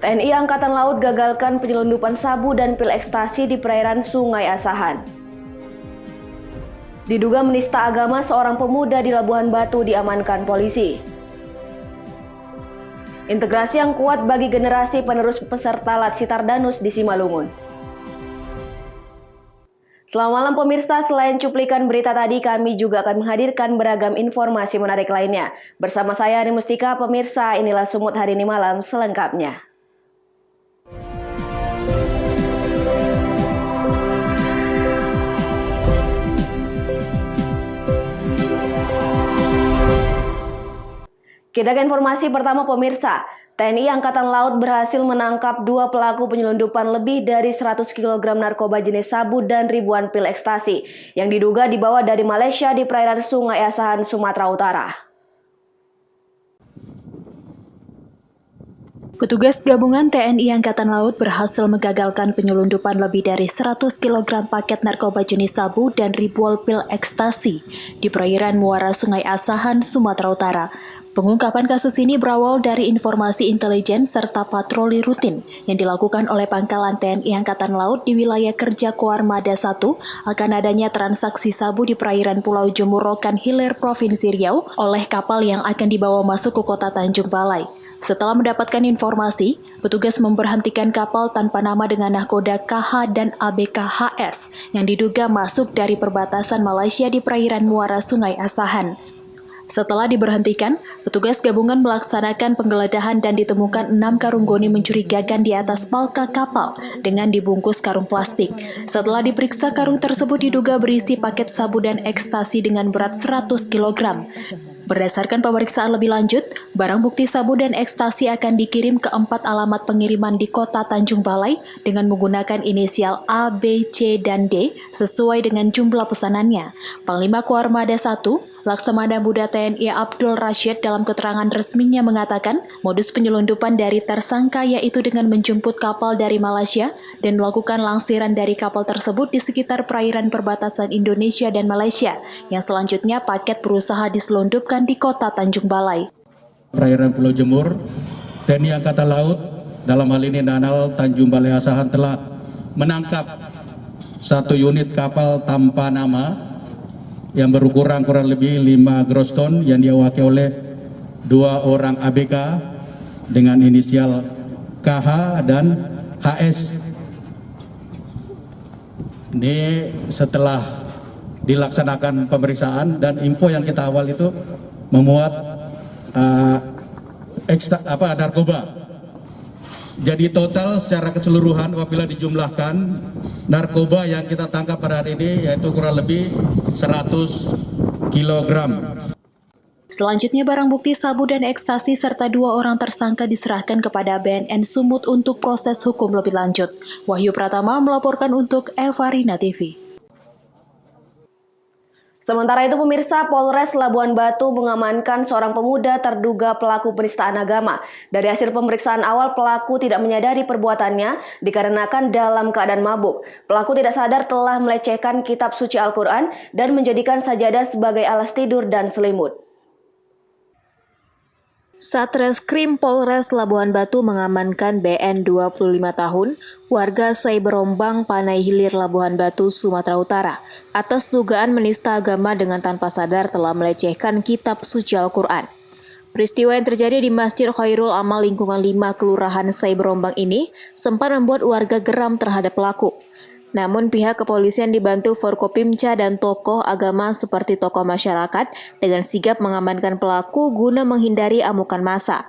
TNI Angkatan Laut gagalkan penyelundupan sabu dan pil ekstasi di perairan Sungai Asahan. Diduga menista agama, seorang pemuda di Labuhan Batu diamankan polisi. Integrasi yang kuat bagi generasi penerus peserta Latsitar Danus di Simalungun. Selamat malam pemirsa, selain cuplikan berita tadi, kami juga akan menghadirkan beragam informasi menarik lainnya. Bersama saya Ari Mustika, pemirsa, inilah Sumut hari ini malam selengkapnya. Kita ke informasi pertama pemirsa. TNI Angkatan Laut berhasil menangkap 2 pelaku penyelundupan lebih dari 100 kg narkoba jenis sabu dan ribuan pil ekstasi yang diduga dibawa dari Malaysia di perairan Sungai Asahan, Sumatera Utara. Petugas gabungan TNI Angkatan Laut berhasil menggagalkan penyelundupan lebih dari 100 kg paket narkoba jenis sabu dan ribuan pil ekstasi di perairan muara Sungai Asahan, Sumatera Utara. Pengungkapan kasus ini berawal dari informasi intelijen serta patroli rutin yang dilakukan oleh Pangkalan TNI Angkatan Laut di wilayah kerja Koarmada 1 akan adanya transaksi sabu di perairan Pulau Jemurokan Hilir, Provinsi Riau oleh kapal yang akan dibawa masuk ke kota Tanjung Balai. Setelah mendapatkan informasi, petugas memberhentikan kapal tanpa nama dengan nahkoda KH dan ABKHS yang diduga masuk dari perbatasan Malaysia di perairan muara Sungai Asahan. Setelah diberhentikan, petugas gabungan melaksanakan penggeledahan dan ditemukan 6 karung goni mencurigakan di atas palka kapal dengan dibungkus karung plastik. Setelah diperiksa, karung tersebut diduga berisi paket sabu dan ekstasi dengan berat 100 kg. Berdasarkan pemeriksaan lebih lanjut, barang bukti sabu dan ekstasi akan dikirim ke 4 alamat pengiriman di kota Tanjung Balai dengan menggunakan inisial A, B, C, dan D sesuai dengan jumlah pesanannya. Panglima Koarmada 1, Laksamana Muda TNI Abdul Rashid dalam keterangan resminya mengatakan modus penyelundupan dari tersangka yaitu dengan menjemput kapal dari Malaysia dan melakukan langsiran dari kapal tersebut di sekitar perairan perbatasan Indonesia dan Malaysia yang selanjutnya paket berusaha diselundupkan di kota Tanjung Balai. Perairan Pulau Jemur, TNI Angkatan Laut dalam hal ini Danal Tanjung Balai Asahan telah menangkap 1 unit kapal tanpa nama yang berukuran kurang lebih 5 gross ton yang diawaki oleh 2 orang ABK dengan inisial KH dan HS. Ini setelah dilaksanakan pemeriksaan dan info yang kita awal itu memuat narkoba. Jadi total secara keseluruhan apabila dijumlahkan narkoba yang kita tangkap pada hari ini yaitu kurang lebih 100 kg. Selanjutnya barang bukti sabu dan ekstasi serta 2 orang tersangka diserahkan kepada BNN Sumut untuk proses hukum lebih lanjut. Wahyu Pratama melaporkan untuk Evarina TV. Sementara itu pemirsa, Polres Labuhan Batu mengamankan seorang pemuda terduga pelaku penistaan agama. Dari hasil pemeriksaan awal, pelaku tidak menyadari perbuatannya dikarenakan dalam keadaan mabuk. Pelaku tidak sadar telah melecehkan kitab suci Al-Quran dan menjadikan sajadah sebagai alas tidur dan selimut. Satreskrim Polres Labuhan Batu mengamankan BN 25 tahun, warga Saiberombang, Panai Hilir, Labuhan Batu, Sumatera Utara, atas dugaan menista agama dengan tanpa sadar telah melecehkan kitab suci Al-Quran. Peristiwa yang terjadi di Masjid Khairul Amal lingkungan 5 Kelurahan Saiberombang ini sempat membuat warga geram terhadap pelaku. Namun pihak kepolisian dibantu Forkopimca dan tokoh agama seperti tokoh masyarakat dengan sigap mengamankan pelaku guna menghindari amukan massa.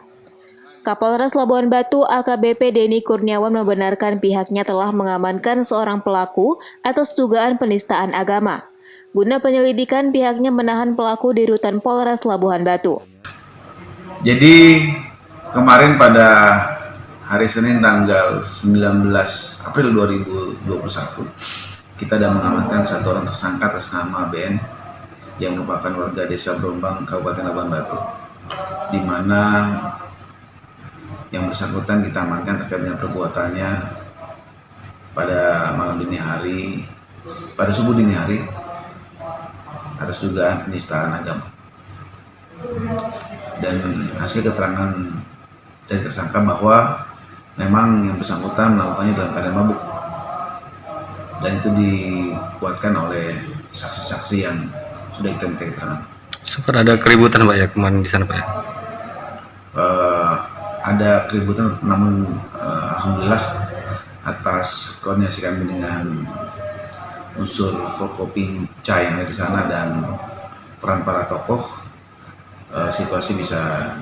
Kapolres Labuhan Batu AKBP Denny Kurniawan membenarkan pihaknya telah mengamankan seorang pelaku atas dugaan penistaan agama. Guna penyelidikan, pihaknya menahan pelaku di rutan Polres Labuhan Batu. Jadi kemarin pada hari Senin tanggal 19 April 2021, kita sudah mengamankan 1 orang tersangka atas nama BN yang merupakan warga desa Berombang, Kabupaten Labuhan Batu, di mana yang bersangkutan kita amankan terkait dengan perbuatannya pada subuh dini hari atas dugaan penistaan agama. Dan hasil keterangan dari tersangka bahwa memang yang bersangkutan melakukannya dalam keadaan mabuk, dan itu dikuatkan oleh saksi-saksi yang sudah kita minta keterangan. Sempat ada keributan Pak ya kemarin di sana Pak ya? Ada keributan, namun alhamdulillah atas koordinasi kami dengan unsur Forkopimda yang ada di sana dan peran para tokoh, situasi bisa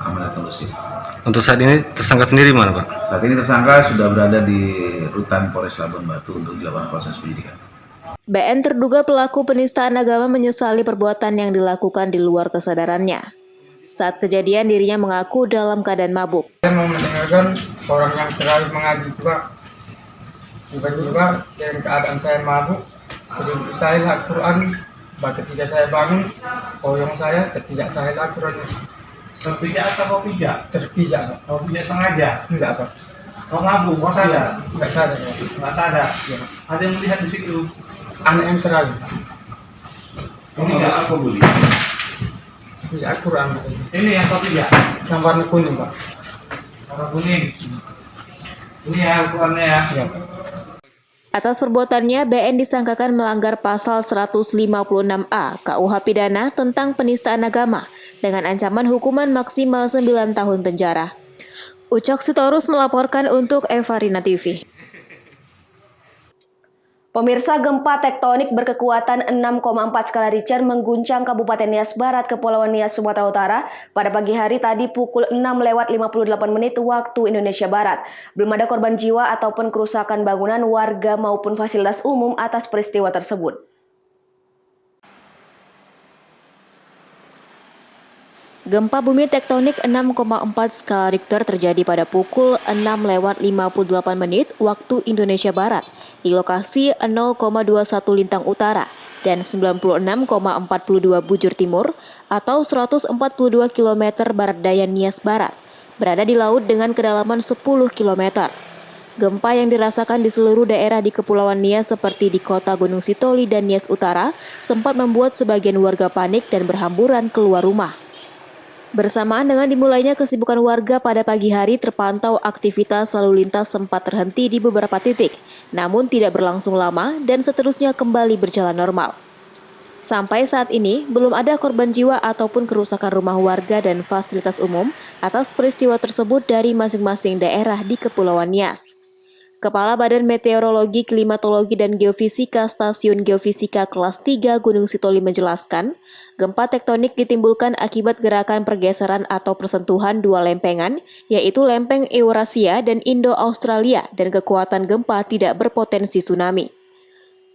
aman dan kondusif. Untuk saat ini tersangka sendiri mana Pak? Saat ini tersangka sudah berada di rutan Polres Labuan Batu untuk dilakukan proses penyidikan. BN terduga pelaku penistaan agama menyesali perbuatan yang dilakukan di luar kesadarannya. Saat kejadian dirinya mengaku dalam keadaan mabuk. Saya mau mendengarkan orang yang terlalu mengaji juga. Tiba-tiba dalam keadaan saya mabuk, kemudian saya Al-Quran. Ketika saya bangun, koyong saya terpijak saya Al-Quran. Terpijak atau pijak? Terpijak. Oh, pijak sengaja? Enggak apa? Oh, mabuk, oh sadar? Enggak sadar. Nggak sadar? Ya. Ada yang melihat di situ? Anak yang terlalu. Ini nggak apa Budi? Pijak Al-Quran. Ini yang kau pijak? Yang warna kuning Pak. Warna kuning. Ini ya Al-Qurannya ya? Ya. Atas perbuatannya, BN disangkakan melanggar pasal 156A KUH Pidana tentang penistaan agama dengan ancaman hukuman maksimal 9 tahun penjara. Ucok Sitorus melaporkan untuk Evarina TV. Pemirsa, gempa tektonik berkekuatan 6,4 skala Richter mengguncang Kabupaten Nias Barat, Kepulauan Nias, Sumatera Utara pada pagi hari tadi pukul 6:58 waktu Indonesia Barat. Belum ada korban jiwa ataupun kerusakan bangunan warga maupun fasilitas umum atas peristiwa tersebut. Gempa bumi tektonik 6,4 skala Richter terjadi pada pukul 6:58 waktu Indonesia Barat di lokasi 0,21 Lintang Utara dan 96,42 Bujur Timur atau 142 km barat daya Nias Barat, berada di laut dengan kedalaman 10 km. Gempa yang dirasakan di seluruh daerah di Kepulauan Nias seperti di kota Gunung Sitoli dan Nias Utara sempat membuat sebagian warga panik dan berhamburan keluar rumah. Bersamaan dengan dimulainya kesibukan warga pada pagi hari, terpantau aktivitas lalu lintas sempat terhenti di beberapa titik, namun tidak berlangsung lama dan seterusnya kembali berjalan normal. Sampai saat ini, belum ada korban jiwa ataupun kerusakan rumah warga dan fasilitas umum atas peristiwa tersebut dari masing-masing daerah di Kepulauan Nias. Kepala Badan Meteorologi, Klimatologi, dan Geofisika Stasiun Geofisika Kelas 3 Gunung Sitoli menjelaskan, gempa tektonik ditimbulkan akibat gerakan pergeseran atau persentuhan dua lempengan, yaitu lempeng Eurasia dan Indo-Australia, dan kekuatan gempa tidak berpotensi tsunami.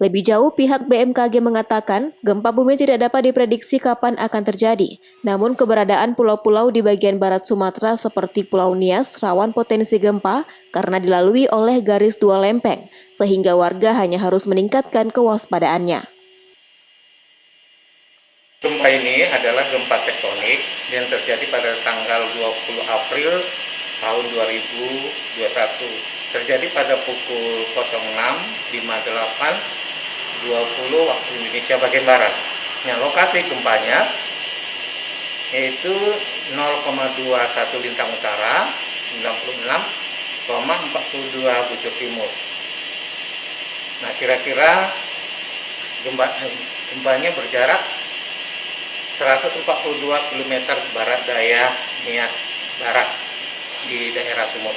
Lebih jauh, pihak BMKG mengatakan gempa bumi tidak dapat diprediksi kapan akan terjadi, namun keberadaan pulau-pulau di bagian barat Sumatera seperti Pulau Nias rawan potensi gempa karena dilalui oleh garis dua lempeng, sehingga warga hanya harus meningkatkan kewaspadaannya. Gempa ini adalah gempa tektonik yang terjadi pada tanggal 20 April tahun 2021. Terjadi pada pukul 06.58 20 waktu Indonesia bagian barat. Nah, lokasi gempanya yaitu 0,21 Lintang Utara, 96,42 Bujur Timur. Nah, kira-kira gempanya berjarak 142 km barat daya Nias Barat di daerah Sumut.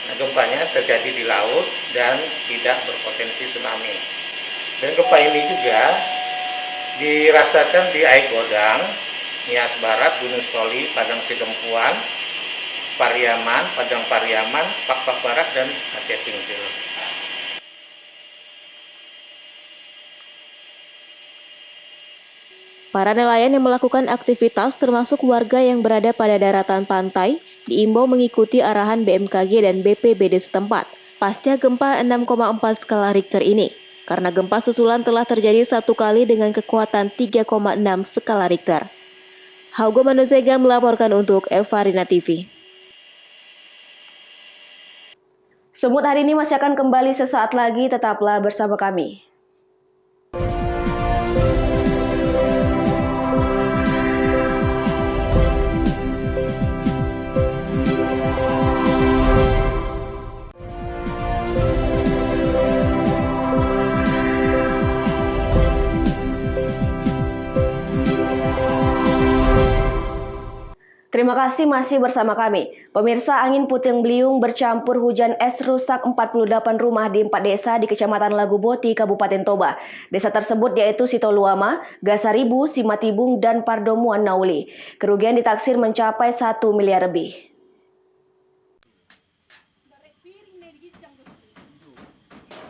Nah, gempanya terjadi di laut dan tidak berpotensi tsunami. Dan gempa ini juga dirasakan di Aigodang, Nias Barat, Gunung Sitoli, Padang Sidempuan, Pariaman, Padang Pariaman, Pak Barat, dan Aceh Singkil. Para nelayan yang melakukan aktivitas termasuk warga yang berada pada daratan pantai diimbau mengikuti arahan BMKG dan BPBD setempat pasca gempa 6,4 skala Richter ini, karena gempa susulan telah terjadi satu kali dengan kekuatan 3,6 skala Richter. Haugo Manuzega melaporkan untuk Evarina TV. Sumut hari ini masih akan kembali sesaat lagi, tetaplah bersama kami. Terima kasih masih bersama kami. Pemirsa, angin puting beliung bercampur hujan es rusak 48 rumah di 4 desa di Kecamatan Laguboti, Kabupaten Toba. Desa tersebut yaitu Sitoluama, Gasaribu, Simatibung, dan Pardomuan Nauli. Kerugian ditaksir mencapai 1 miliar lebih.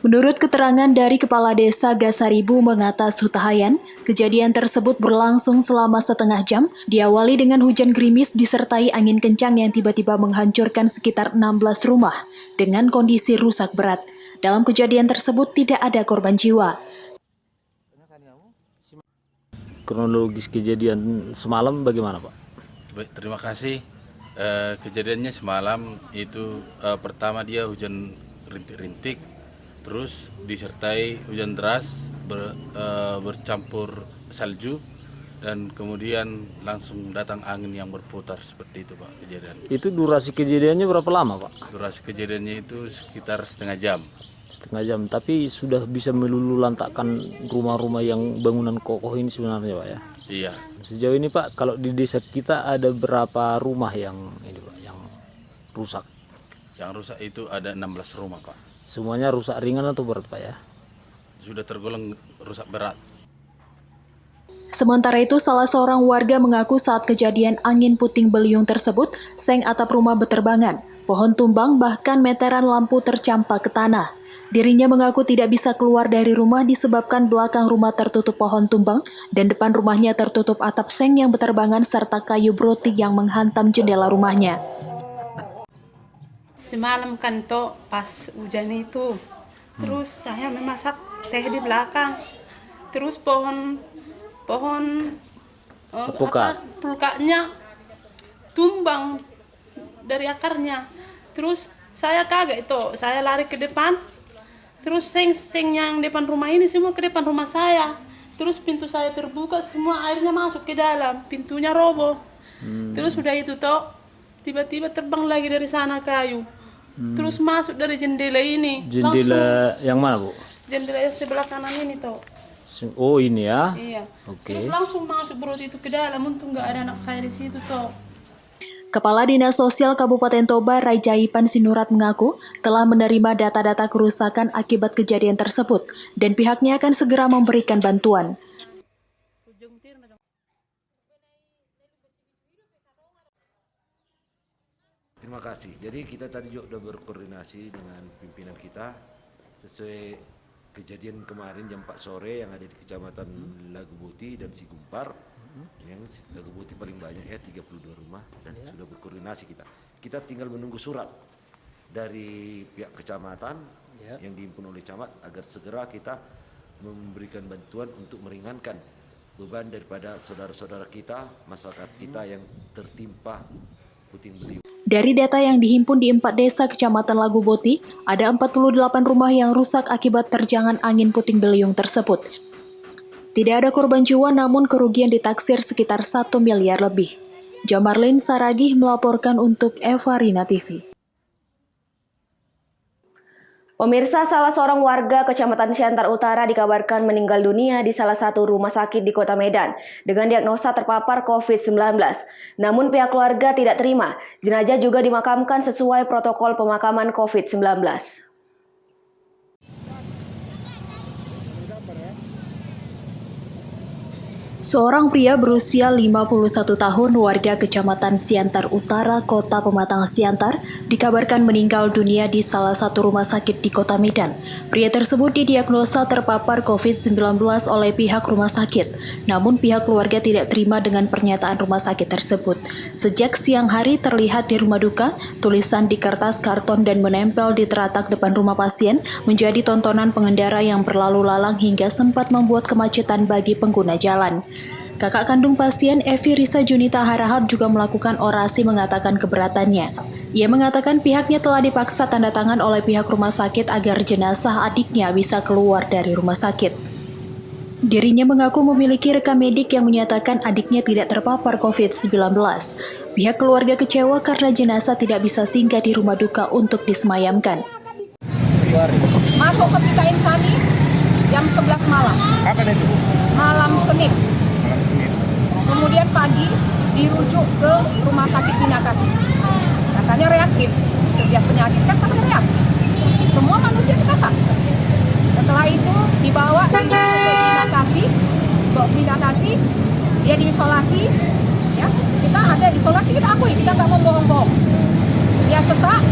Menurut keterangan dari Kepala Desa Gasaribu Mengatas Hutahayan, kejadian tersebut berlangsung selama setengah jam, diawali dengan hujan gerimis disertai angin kencang yang tiba-tiba menghancurkan sekitar 16 rumah dengan kondisi rusak berat. Dalam kejadian tersebut tidak ada korban jiwa. Kronologis kejadian semalam bagaimana, Pak? Baik, terima kasih. Kejadiannya semalam itu pertama dia hujan rintik-rintik, terus disertai hujan deras bercampur salju, dan kemudian langsung datang angin yang berputar seperti itu, Pak, kejadian. Itu durasi kejadiannya berapa lama, Pak? Durasi kejadiannya itu sekitar setengah jam. Setengah jam, tapi sudah bisa meluluhlantakkan rumah-rumah yang bangunan kokoh ini sebenarnya, Pak, ya? Iya. Sejauh ini, Pak, kalau di desa kita ada berapa rumah yang ini, Pak, yang rusak? Yang rusak itu ada 16 rumah, Pak. Semuanya rusak ringan atau berat, Pak, ya? Sudah tergolong rusak berat. Sementara itu, salah seorang warga mengaku saat kejadian angin puting beliung tersebut, seng atap rumah beterbangan, pohon tumbang, bahkan meteran lampu tercampak ke tanah. Dirinya mengaku tidak bisa keluar dari rumah disebabkan belakang rumah tertutup pohon tumbang dan depan rumahnya tertutup atap seng yang beterbangan serta kayu broti yang menghantam jendela rumahnya. Semalam kan toh pas hujan itu, terus saya memasak teh di belakang, terus pohon pulkanya tumbang dari akarnya, terus saya kaget itu, saya lari ke depan, terus seng yang depan rumah ini semua ke depan rumah saya, terus pintu saya terbuka, semua airnya masuk ke dalam, pintunya roboh, terus sudah itu toh. Tiba-tiba terbang lagi dari sana kayu, terus masuk dari jendela ini. Jendela langsung, yang mana, Bu? Jendela yang sebelah kanan ini toh. Oh, ini ya? Iya. Oke. Terus langsung masuk brot itu ke dalam, untung nggak ada anak saya di situ toh. Kepala Dinas Sosial Kabupaten Toba, Rajaipan Sinurat mengaku telah menerima data-data kerusakan akibat kejadian tersebut dan pihaknya akan segera memberikan bantuan. Terima kasih. Jadi kita tadi juga sudah berkoordinasi dengan pimpinan kita sesuai kejadian kemarin jam 4 sore yang ada di Kecamatan Laguboti dan Sigumpar. Yang Laguboti paling banyak ya, 32 rumah, dan sudah berkoordinasi kita. Kita tinggal menunggu surat dari pihak kecamatan yang dihimpun oleh camat agar segera kita memberikan bantuan untuk meringankan beban daripada saudara-saudara kita, masyarakat kita yang tertimpa puting beliung. Dari data yang dihimpun di 4 desa Kecamatan Laguboti, ada 48 rumah yang rusak akibat terjangan angin puting beliung tersebut. Tidak ada korban jiwa, namun kerugian ditaksir sekitar 1 miliar lebih. Jamarlin Saragih melaporkan untuk Evarina TV. Pemirsa, salah seorang warga Kecamatan Siantar Utara dikabarkan meninggal dunia di salah satu rumah sakit di Kota Medan dengan diagnosa terpapar COVID-19. Namun pihak keluarga tidak terima. Jenazah juga dimakamkan sesuai protokol pemakaman COVID-19. Seorang pria berusia 51 tahun warga Kecamatan Siantar Utara, Kota Pematang Siantar, dikabarkan meninggal dunia di salah satu rumah sakit di Kota Medan. Pria tersebut didiagnosa terpapar COVID-19 oleh pihak rumah sakit, namun pihak keluarga tidak terima dengan pernyataan rumah sakit tersebut. Sejak siang hari terlihat di rumah duka, tulisan di kertas karton dan menempel di teratak depan rumah pasien menjadi tontonan pengendara yang berlalu lalang hingga sempat membuat kemacetan bagi pengguna jalan. Kakak kandung pasien Evi Risa Junita Harahap juga melakukan orasi mengatakan keberatannya. Ia mengatakan pihaknya telah dipaksa tanda tangan oleh pihak rumah sakit agar jenazah adiknya bisa keluar dari rumah sakit. Dirinya mengaku memiliki rekam medik yang menyatakan adiknya tidak terpapar COVID-19. Pihak keluarga kecewa karena jenazah tidak bisa singgah di rumah duka untuk disemayamkan. Masuk ke Pita Insani jam 11 malam. Kapan itu? Malam Senin. kemudian pagi dirujuk ke Rumah Sakit Bina Kasih. Katanya reaktif, setiap penyakit kan pasti reaktif. Semua manusia kita suspek. Setelah itu dibawa ke Bina Kasih, dia diisolasi. Ya, kita ada isolasi, kita akui, kita nggak mau bohong-bohong. Dia sesak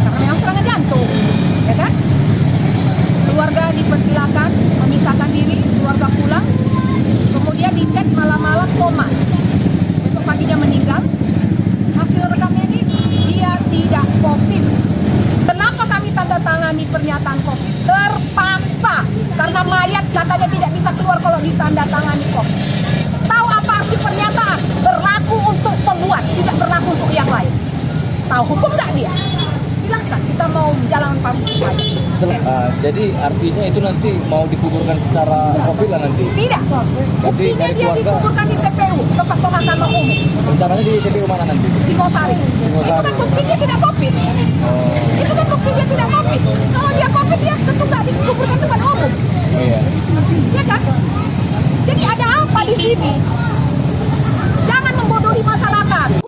karena memang serangan jantung, ya kan? Keluarga dipersilakan memisahkan diri, keluarga pulang. Kemudian dicek malam-malam koma. Besok paginya meninggal. Hasil rekamnya ini dia tidak COVID. Kenapa kami tanda tangani pernyataan COVID? Terpaksa, karena mayat katanya tidak bisa keluar kalau ditanda tangani COVID. Tahu apa arti pernyataan? Berlaku untuk pembuat, tidak berlaku untuk yang lain. Tahu hukum nggak dia? Silahkan, kita mau jalan pamit aja. Jadi artinya itu nanti mau dikuburkan secara COVID lah nanti? Tidak. Buktinya dia dikuburkan di TPU, tempat pemakaman umum. Rencananya di TPU mana nanti? Singosari. Itu kan bukti dia tidak COVID. Itu kan bukti dia tidak COVID. Kalau dia COVID, dia tentu nggak dikuburkan tempat umum. Iya. Iya kan? Jadi ada apa di sini? Jangan membodohi masyarakat.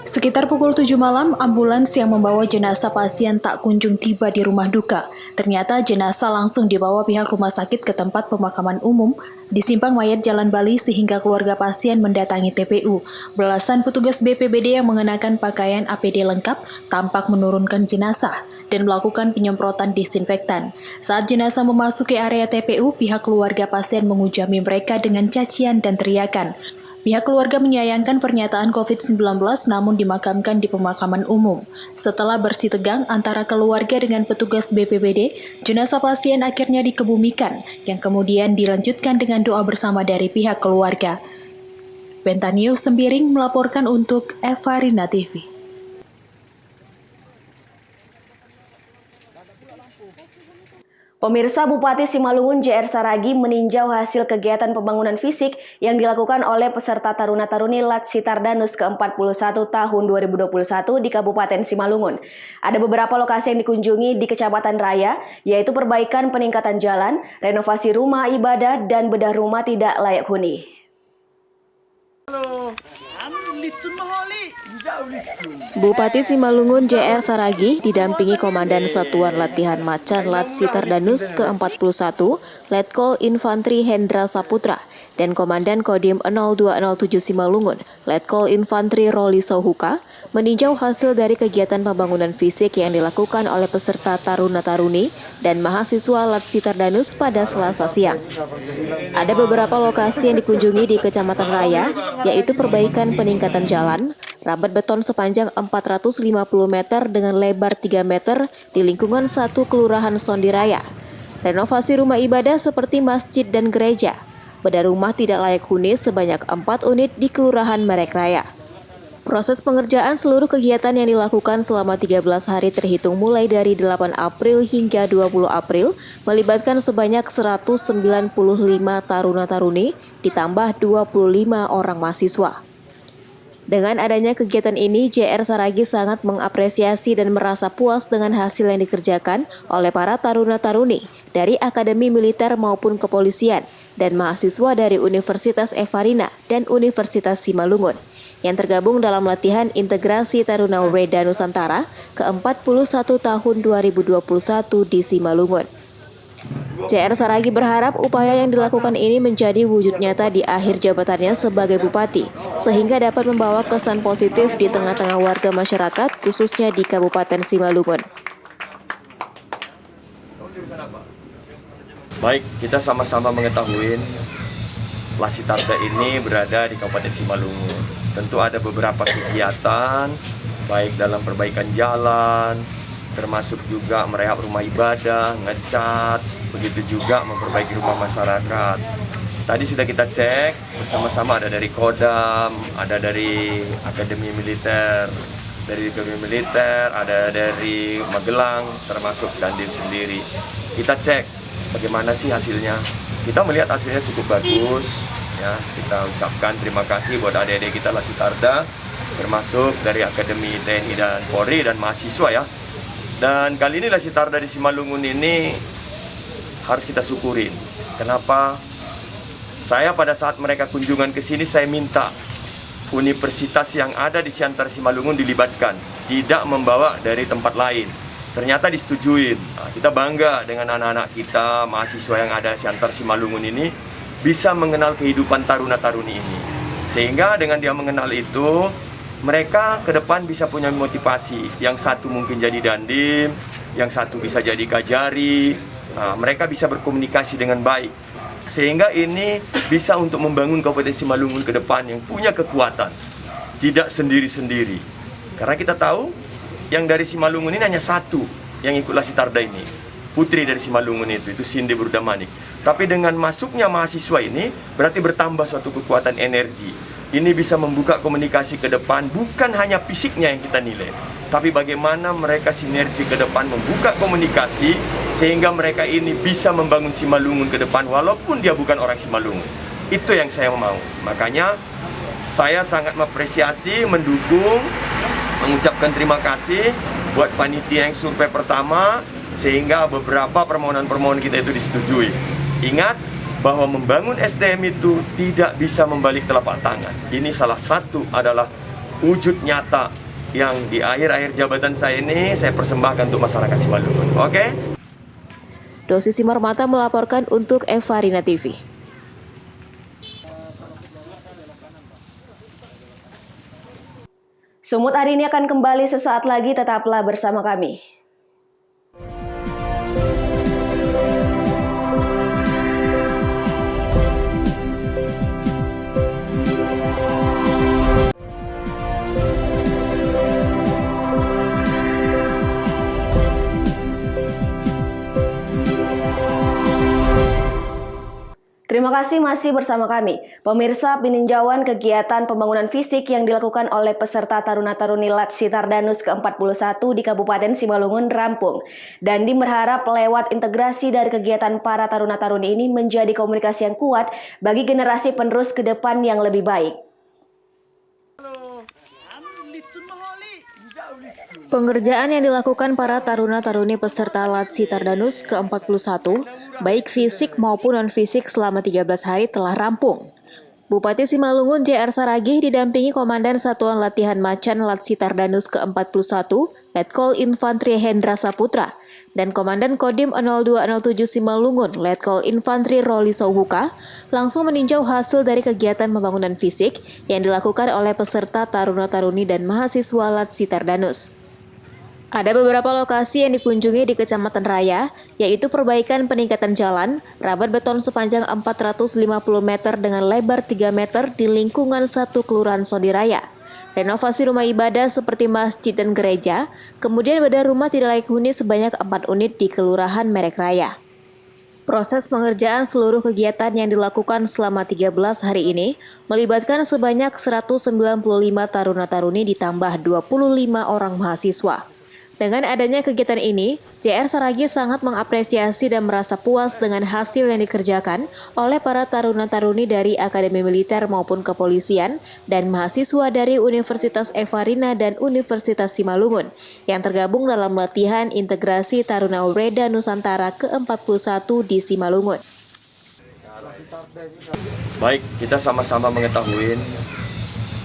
Sekitar pukul 7 malam, ambulans yang membawa jenazah pasien tak kunjung tiba di rumah duka. Ternyata jenazah langsung dibawa pihak rumah sakit ke tempat pemakaman umum di Simpang Mayat Jalan Bali sehingga keluarga pasien mendatangi TPU. Belasan petugas BPBD yang mengenakan pakaian APD lengkap tampak menurunkan jenazah dan melakukan penyemprotan disinfektan. Saat jenazah memasuki area TPU, pihak keluarga pasien mengujami mereka dengan cacian dan teriakan. Pihak keluarga menyayangkan pernyataan COVID-19 namun dimakamkan di pemakaman umum. Setelah bersih tegang antara keluarga dengan petugas BPBD, jenazah pasien akhirnya dikebumikan yang kemudian dilanjutkan dengan doa bersama dari pihak keluarga. Bentanio Sembiring melaporkan untuk Evarina TV. Pemirsa, Bupati Simalungun JR Saragi meninjau hasil kegiatan pembangunan fisik yang dilakukan oleh peserta Taruna-Taruni Lat Sitardanus ke-41 tahun 2021 di Kabupaten Simalungun. Ada beberapa lokasi yang dikunjungi di Kecamatan Raya, yaitu perbaikan peningkatan jalan, renovasi rumah ibadah, dan bedah rumah tidak layak huni. Bupati Simalungun JR Saragi didampingi Komandan Satuan Latihan Macan Lat Sitardanus ke-41 Letkol Infantri Hendra Saputra dan Komandan Kodim 0207 Simalungun Letkol Infantri Roli Sohuka meninjau hasil dari kegiatan pembangunan fisik yang dilakukan oleh peserta Taruna-Taruni dan mahasiswa Lat Sitardanus pada Selasa siang. Ada beberapa lokasi yang dikunjungi di Kecamatan Raya, yaitu perbaikan peningkatan jalan, rabat beton sepanjang 450 meter dengan lebar 3 meter di lingkungan 1 Kelurahan Sondiraya, renovasi rumah ibadah seperti masjid dan gereja, bedah rumah tidak layak huni sebanyak 4 unit di Kelurahan Merek Raya. Proses pengerjaan seluruh kegiatan yang dilakukan selama 13 hari terhitung mulai dari 8 April hingga 20 April melibatkan sebanyak 195 taruna-taruni ditambah 25 orang mahasiswa. Dengan adanya kegiatan ini, JR Saragi sangat mengapresiasi dan merasa puas dengan hasil yang dikerjakan oleh para taruna-taruni dari Akademi Militer maupun Kepolisian dan mahasiswa dari Universitas Evarina dan Universitas Simalungun yang tergabung dalam latihan integrasi Taruna Weda Nusantara ke-41 tahun 2021 di Simalungun. JR Saragi berharap upaya yang dilakukan ini menjadi wujud nyata di akhir jabatannya sebagai bupati, sehingga dapat membawa kesan positif di tengah-tengah warga masyarakat, khususnya di Kabupaten Simalungun. Baik, kita sama-sama mengetahui Lasitarda ini berada di Kabupaten Simalungun. Tentu ada beberapa kegiatan, baik dalam perbaikan jalan, termasuk juga merehab rumah ibadah, ngecat, begitu juga memperbaiki rumah masyarakat. Tadi sudah kita cek bersama-sama, ada dari Kodam, ada dari Akademi Militer, ada dari Magelang, termasuk Dandim sendiri. Kita cek bagaimana sih hasilnya. Kita melihat hasilnya cukup bagus. Ya, kita ucapkan terima kasih buat adik-adik kita Lasitarda, termasuk dari Akademi TNI dan Polri dan mahasiswa ya. Dan kali ini Lasitarda di Simalungun ini harus kita syukurin. Kenapa? Saya pada saat mereka kunjungan ke sini, saya minta universitas yang ada di Siantar Simalungun dilibatkan, tidak membawa dari tempat lain. Ternyata disetujuin. Nah, kita bangga dengan anak-anak kita, mahasiswa yang ada di Siantar Simalungun ini bisa mengenal kehidupan taruna-taruni ini. Sehingga dengan dia mengenal itu, mereka ke depan bisa punya motivasi. Yang satu mungkin jadi dandim, yang satu bisa jadi kajari. Nah, mereka bisa berkomunikasi dengan baik. Sehingga ini bisa untuk membangun Kabupaten Simalungun ke depan yang punya kekuatan. Tidak sendiri-sendiri. Karena kita tahu yang dari Simalungun ini hanya satu yang ikut Lasitarda ini. Putri dari Simalungun itu Cindy Burdamanik. Tapi dengan masuknya mahasiswa ini berarti bertambah suatu kekuatan energi. Ini bisa membuka komunikasi ke depan, bukan hanya fisiknya yang kita nilai, tapi bagaimana mereka sinergi ke depan membuka komunikasi sehingga mereka ini bisa membangun Simalungun ke depan walaupun dia bukan orang Simalungun. Itu yang saya mau. Makanya saya sangat mengapresiasi, mendukung, mengucapkan terima kasih buat panitia yang survei pertama sehingga beberapa permohonan-permohonan kita itu disetujui. Ingat bahwa membangun SDM itu tidak bisa membalik telapak tangan. Ini salah satu adalah wujud nyata yang di akhir-akhir jabatan saya ini saya persembahkan untuk masyarakat Simalungun. Oke? Dosi Simarmata melaporkan untuk Evarina TV. Sumut hari ini akan kembali sesaat lagi, tetaplah bersama kami. Terima kasih masih bersama kami. Pemirsa, peninjauan kegiatan pembangunan fisik yang dilakukan oleh peserta Taruna-Taruni Latsitardanus ke-41 di Kabupaten Simalungun rampung. Dandim berharap lewat integrasi dari kegiatan para Taruna-Taruni ini menjadi komunikasi yang kuat bagi generasi penerus ke depan yang lebih baik. Pengerjaan yang dilakukan para taruna-taruni peserta Latsitardanus ke-41, baik fisik maupun non-fisik selama 13 hari telah rampung. Bupati Simalungun JR Saragih didampingi Komandan Satuan Latihan Macan Latsitardanus ke-41, Letkol Infantri Hendra Saputra, dan Komandan Kodim 0207 Simalungun, Letkol Infantri Roli Souhuka, langsung meninjau hasil dari kegiatan pembangunan fisik yang dilakukan oleh peserta taruna-taruni dan mahasiswa Latsitardanus. Ada beberapa lokasi yang dikunjungi di Kecamatan Raya, yaitu perbaikan peningkatan jalan, rabat beton sepanjang 450 meter dengan lebar 3 meter di lingkungan satu Kelurahan Sodiraya, renovasi rumah ibadah seperti masjid dan gereja, kemudian bedah rumah tidak layak huni sebanyak 4 unit di Kelurahan Merek Raya. Proses pengerjaan seluruh kegiatan yang dilakukan selama 13 hari ini melibatkan sebanyak 195 taruna-taruni ditambah 25 orang mahasiswa. Dengan adanya kegiatan ini, JR Saragih sangat mengapresiasi dan merasa puas dengan hasil yang dikerjakan oleh para taruna-taruni dari Akademi Militer maupun Kepolisian dan mahasiswa dari Universitas Evarina dan Universitas Simalungun yang tergabung dalam latihan integrasi Taruna Ureda Nusantara ke-41 di Simalungun. Baik, kita sama-sama mengetahui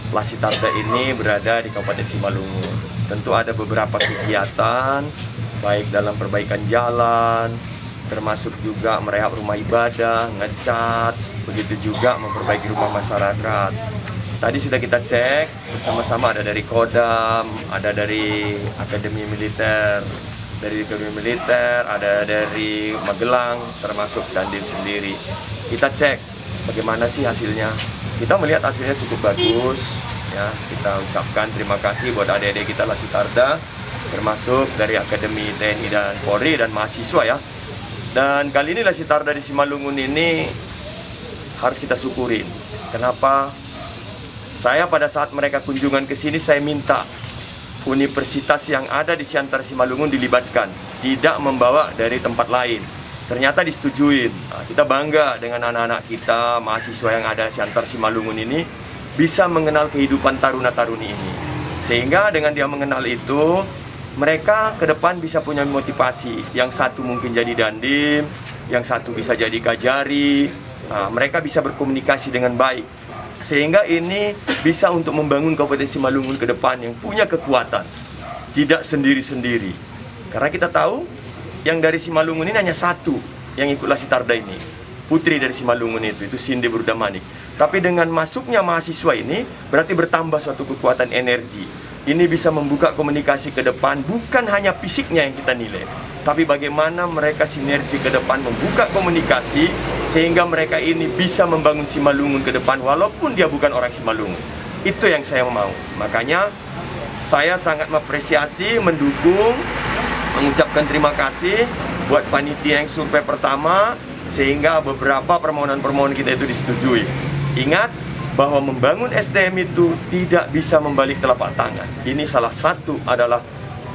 Lasitarda ini berada di Kabupaten Simalungun. Tentu ada beberapa kegiatan, baik dalam perbaikan jalan, termasuk juga merehab rumah ibadah, ngecat, begitu juga memperbaiki rumah masyarakat. Tadi sudah kita cek bersama-sama, ada dari Kodam, ada dari Akademi Militer, ada dari Magelang, termasuk Dandim sendiri. Kita cek bagaimana sih hasilnya. Kita melihat hasilnya cukup bagus. Ya, kita ucapkan terima kasih buat adik-adik kita Lasitarda, termasuk dari Akademi TNI dan Polri dan mahasiswa ya. Dan kali ini Lasitarda di Simalungun ini harus kita syukurin. Kenapa? Saya pada saat mereka kunjungan ke sini saya minta universitas yang ada di Siantar Simalungun dilibatkan, tidak membawa dari tempat lain. Ternyata disetujuin. Nah, kita bangga dengan anak-anak kita, mahasiswa yang ada di Siantar Simalungun ini bisa mengenal kehidupan taruna-taruni ini. Sehingga dengan dia mengenal itu, mereka ke depan bisa punya motivasi. Yang satu mungkin jadi dandim, yang satu bisa jadi kajari. mereka bisa berkomunikasi dengan baik. Sehingga ini bisa untuk membangun Kabupaten Simalungun ke depan yang punya kekuatan. Tidak sendiri-sendiri. Karena kita tahu yang dari Simalungun ini hanya satu yang ikut Lasitarda ini. Putri dari Simalungun itu Cindy Burdamanik. Tapi dengan masuknya mahasiswa ini berarti bertambah suatu kekuatan energi. Ini bisa membuka komunikasi ke depan, bukan hanya fisiknya yang kita nilai, tapi bagaimana mereka sinergi ke depan membuka komunikasi sehingga mereka ini bisa membangun Simalungun ke depan walaupun dia bukan orang Simalungun. Itu yang saya mau. Makanya saya sangat mengapresiasi, mendukung, mengucapkan terima kasih buat panitia yang survei pertama sehingga beberapa permohonan-permohonan kita itu disetujui. Ingat bahwa membangun SDM itu tidak bisa membalik telapak tangan. Ini salah satu adalah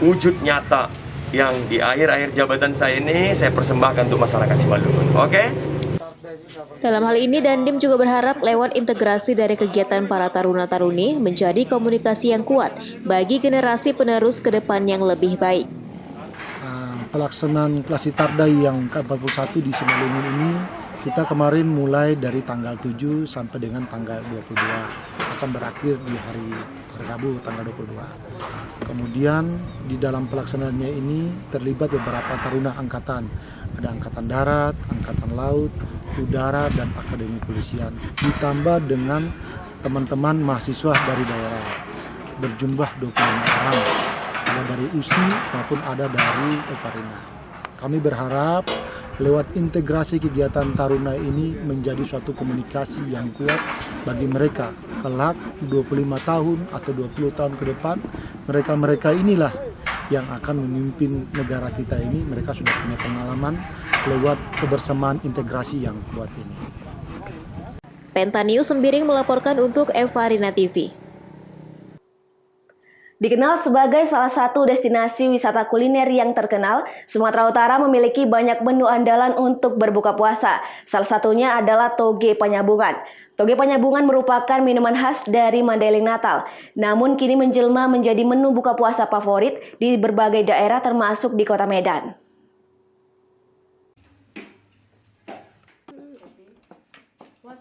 wujud nyata yang di akhir-akhir jabatan saya ini saya persembahkan untuk masyarakat Simalungun. Oke? Dalam hal ini, Dandim juga berharap lewat integrasi dari kegiatan para taruna-taruni menjadi komunikasi yang kuat bagi generasi penerus ke depan yang lebih baik. Pelaksanaan Lasitarda yang ke-41 di Simalungun ini, kita kemarin mulai dari tanggal 7 sampai dengan tanggal 22, akan berakhir di hari Rabu tanggal 22. Kemudian di dalam pelaksanaannya ini terlibat beberapa taruna angkatan. Ada angkatan darat, angkatan laut, udara, dan akademi polisian. Ditambah dengan teman-teman mahasiswa dari daerah. Berjumlah 25 orang. Ada dari USI maupun ada dari Eparina. Kami berharap lewat integrasi kegiatan taruna ini menjadi suatu komunikasi yang kuat bagi mereka. Kelak 25 tahun atau 20 tahun ke depan, mereka inilah yang akan memimpin negara kita ini. Mereka sudah punya pengalaman lewat kebersamaan integrasi yang kuat ini. Penta News Sembiring melaporkan untuk Evarina TV. Dikenal sebagai salah satu destinasi wisata kuliner yang terkenal, Sumatera Utara memiliki banyak menu andalan untuk berbuka puasa. Salah satunya adalah toge panyabungan. Toge panyabungan merupakan minuman khas dari Mandailing Natal, namun kini menjelma menjadi menu buka puasa favorit di berbagai daerah termasuk di Kota Medan.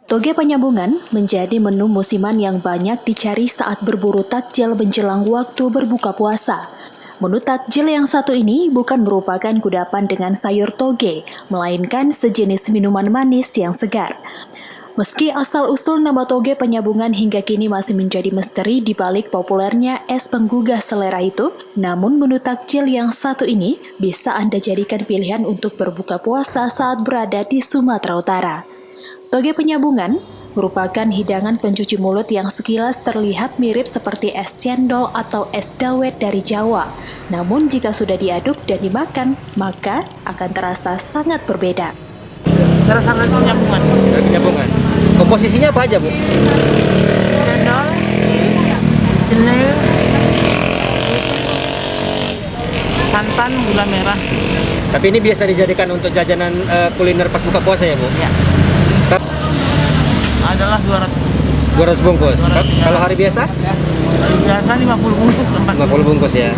Toge panyabungan menjadi menu musiman yang banyak dicari saat berburu takjil menjelang waktu berbuka puasa. Menu takjil yang satu ini bukan merupakan kudapan dengan sayur toge, melainkan sejenis minuman manis yang segar. Meski asal-usul nama toge panyabungan hingga kini masih menjadi misteri di balik populernya es penggugah selera itu, namun menu takjil yang satu ini bisa Anda jadikan pilihan untuk berbuka puasa saat berada di Sumatera Utara. Toge panyabungan merupakan hidangan pencuci mulut yang sekilas terlihat mirip seperti es cendol atau es dawet dari Jawa. Namun jika sudah diaduk dan dimakan, maka akan terasa sangat berbeda. Sangat penyambungan. Penyambungan. Komposisinya apa aja, Bu? Cendol, cenil, santan, gula merah. Tapi ini biasa dijadikan untuk jajanan kuliner pas buka puasa ya, Bu? Iya. Adalah 200 bungkus. Kalau hari biasa? Hari biasa 50 bungkus. 50 bungkus ya.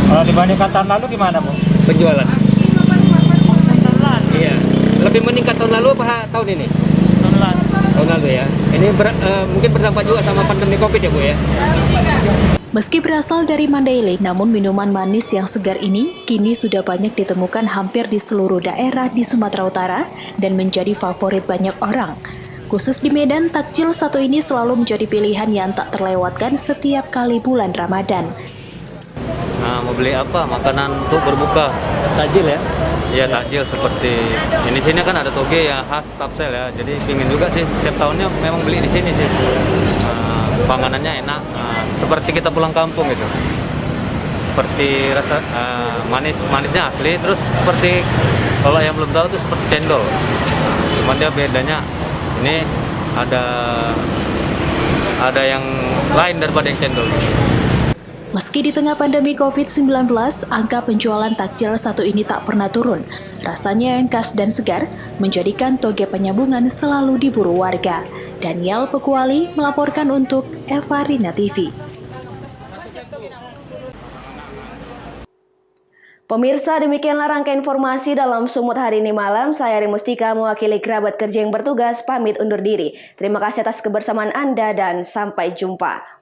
Kalau dibandingkan tahun lalu gimana, Bu? Penjualan? Iya. Lebih meningkat tahun lalu apa tahun ini? Tahun lalu ya. Ini mungkin berdampak juga sama pandemi Covid ya, Bu ya? Meski berasal dari Mandailing, namun minuman manis yang segar ini kini sudah banyak ditemukan hampir di seluruh daerah di Sumatera Utara dan menjadi favorit banyak orang. Khusus di Medan, takjil satu ini selalu menjadi pilihan yang tak terlewatkan setiap kali bulan Ramadan. Nah, mau beli apa? Makanan untuk berbuka. Takjil ya? Iya, takjil seperti ini sini kan ada toge ya khas Tapsel ya. Jadi pingin juga sih setiap tahunnya memang beli di sini sih. Panganannya enak, seperti kita pulang kampung gitu. Seperti rasa manisnya asli, terus seperti kalau yang belum tahu tuh seperti cendol. Cuman dia bedanya ini ada yang lain daripada yang cendol. Meski di tengah pandemi COVID-19, angka penjualan takjil satu ini tak pernah turun. Rasanya yang khas dan segar menjadikan toge panyabungan selalu diburu warga. Daniel Pekuali melaporkan untuk Evarina TV. Pemirsa, demikianlah rangkaian informasi dalam Sumut hari ini malam. Saya Rimustika mewakili kerabat kerja yang bertugas pamit undur diri. Terima kasih atas kebersamaan Anda dan sampai jumpa.